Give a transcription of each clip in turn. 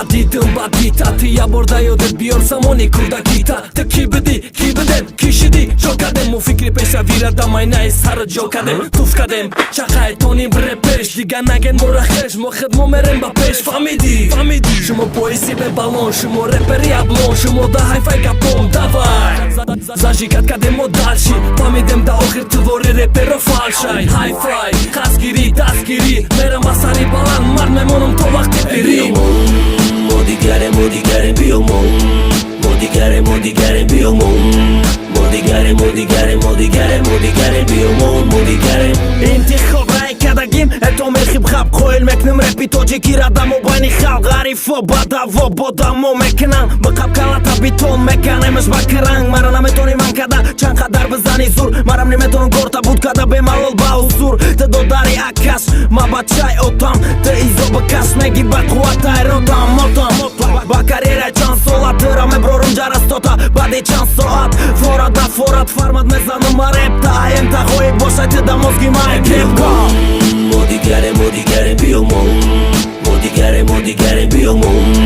Madidin badita Ti abordajo dhe t'bjorë sa moni kur da kita Të kibëdi, kibëdem, kishidi Gjokadem, mu fikri pesha vira da majna i sarë gjokadem Tufkadem, qaka e toni bre pesh Liga nagen mora hesh, mo khed mo merem ba pesh Famidi, shumë poesi me balon Shumë reperi ablon, shumë da hajfaj ka pom Davaj, zajikat ka dem mo dalshi Famidem da ohir të vori repero falshaj Hi-fi, kaskiri, taskiri Mera masari balan, mar me monum to vakti piri Modi gare biomon Modi gare biomon Modi gare Inti khobra e kadagim E to me khib khab khoel me knëm repi to që kira da mo bajni khal Gari fo bada vo boda mo me kënan Më kap kalata biton me kane më shba kërang Marana me toni man kada qan kadar bëzani zur Maram një me tonë gorta but kada be malol ba uzur Të do dari akas ma ba qaj o tam Të izo bëkas me giba kuata e rotam motam Ba karriera e qan sola tëra me brorum gjara stota Badi qan soat Fora da forat farmat me zanë ma repta Jem ta hoj boshaj të da mozgi ma e krepka Modi gare biomon Modi gare biomon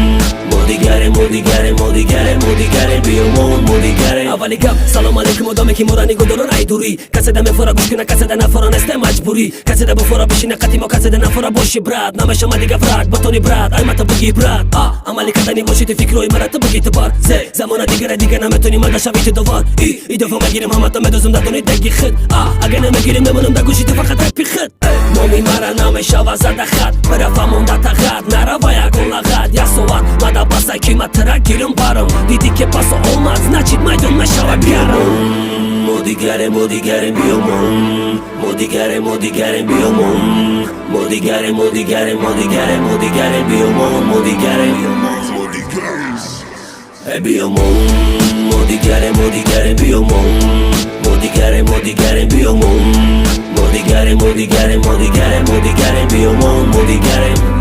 Avali kap, salam aleikum odame ki morani godolon ajduri Kaseda me fora gushkina, kaseda na fora neste majburi Kaseda bu fora bishina katimo, kaseda na fora boshi brat Name shama diga vrat, batoni brat, ajma të bëgi brat Amali katani boshi të fikroj, mara të bëgi të bar Zamona digara diga na me toni ma da shavi të dovar I do fo me girim hama të me dozum da toni degi khit Agane me girim me mënum da gushi të fakat repi khit Momi mara na me shava zada khat Mëra famon da ta khat, nara vaja kon la khat Jasoat, ma da pasaj kima të rakirim barëm Didi ke paso olmaz, значит majdon me shava bjarëm Modi gare biomon Modi gare biomon Modi gare biomon E biomon Modi gare biomon Modi gare biomon Modi gare biomon